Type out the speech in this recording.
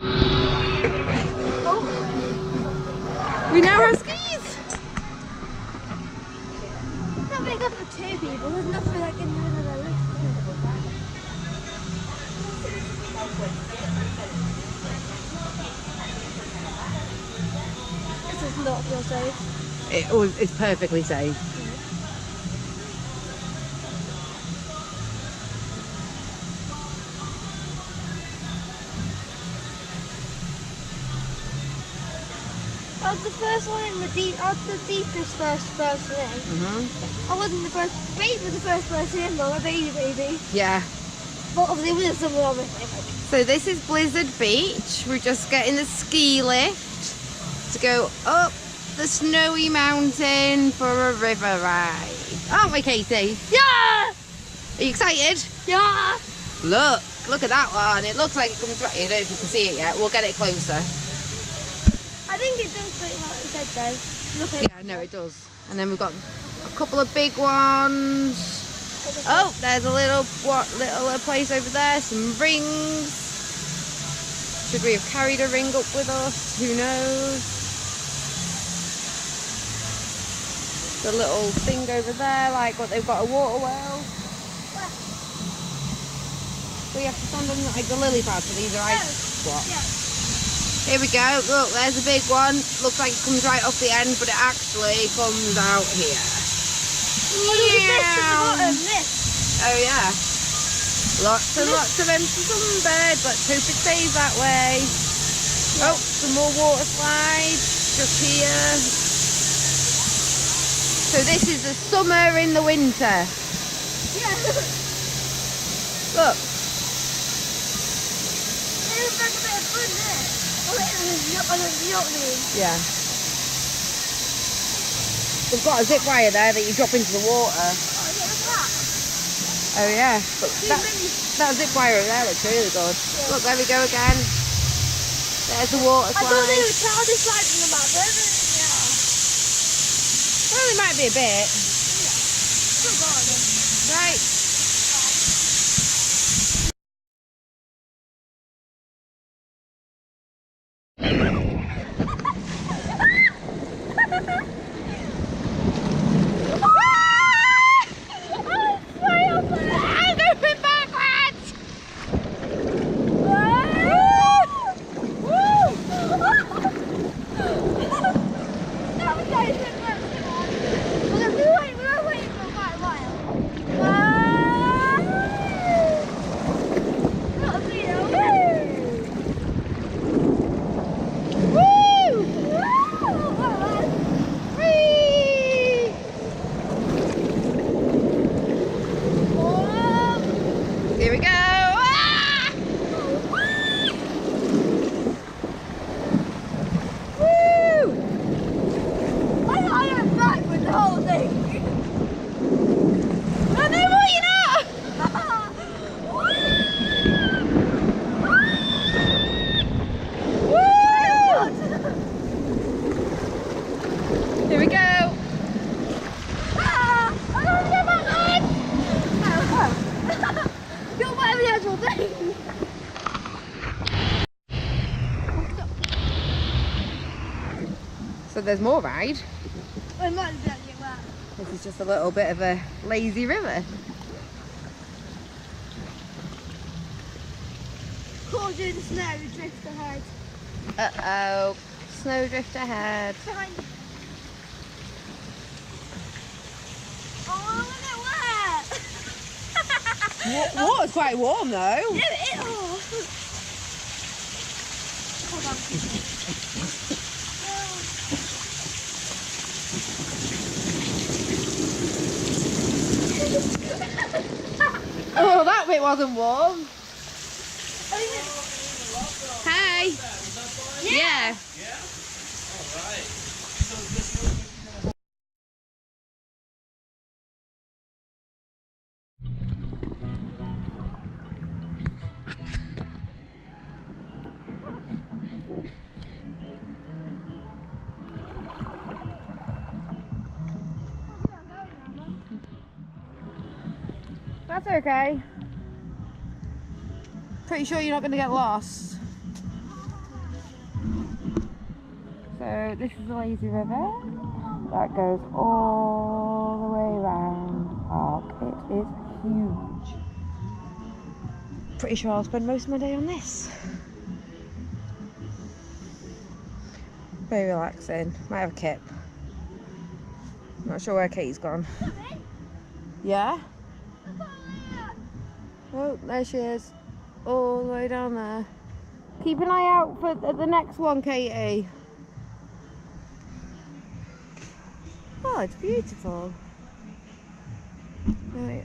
Oh. We now have skis. Not big enough for two people. There's enough for like in the middle of the list. This does not feel safe. It's perfectly safe. I was the first one in the deep. I was the deepest first person in. I wasn't the first. Babe was the first person in, though. My baby. Yeah. But obviously, we had someone on it. So this is Blizzard Beach. We're just getting the ski lift to go up the snowy mountain for a river ride. Aren't we, Katie? Yeah! Are you excited? Yeah! Look at that one. It looks like it comes right. I don't know if you can see it yet. We'll get it closer. I think it does look like it said though. Look at Yeah, no, it does. And then we've got a couple of big ones. Oh, there's a little place over there. Some rings. Should we have carried a ring up with us? Who knows? The little thing over there, like what they've got a water well. We have to stand on like the lily pads, so these are ice blocks. Yeah. Here we go. Look, there's a big one. Looks like it comes right off the end, but it actually comes out here. Oh yeah. Lots and lots of empty sunbeds. Let's hope it stays that way. Oh, some more water slides just here. So this is the summer in the winter. Yeah. Look. It looks like a bit of fun there. Yeah. We've got a zip wire there that you drop into the water. Oh yeah. But that zip wire over there looks really good. Yeah. Look, there we go again. There's the water slide. I thought they were childish slides in the map, but yeah. Well, it might be a bit. Right. Here we go. Ah! Woo! I went back with the whole thing. No, no, what, you know? Here we go. I don't get my leg. You're my actual thing. So there's more ride. I might have done it well. This is just a little bit of a lazy river. Caught in the snow, drift ahead. Uh-oh. Snowdrift ahead. Behind you. Oh, look at wet. Water's quite warm though. Yeah, it is. Hold on. Oh, that bit wasn't warm. Hi. Yeah. That's okay. Pretty sure you're not going to get lost. So this is the lazy river that goes all the way around the park. It is huge. Pretty sure I'll spend most of my day on this. Very relaxing. Might have a kip. Not sure where Katie's gone. Yeah? Oh, there she is. All the way down there. Keep an eye out for the next one, Katie. Oh, it's beautiful. Right.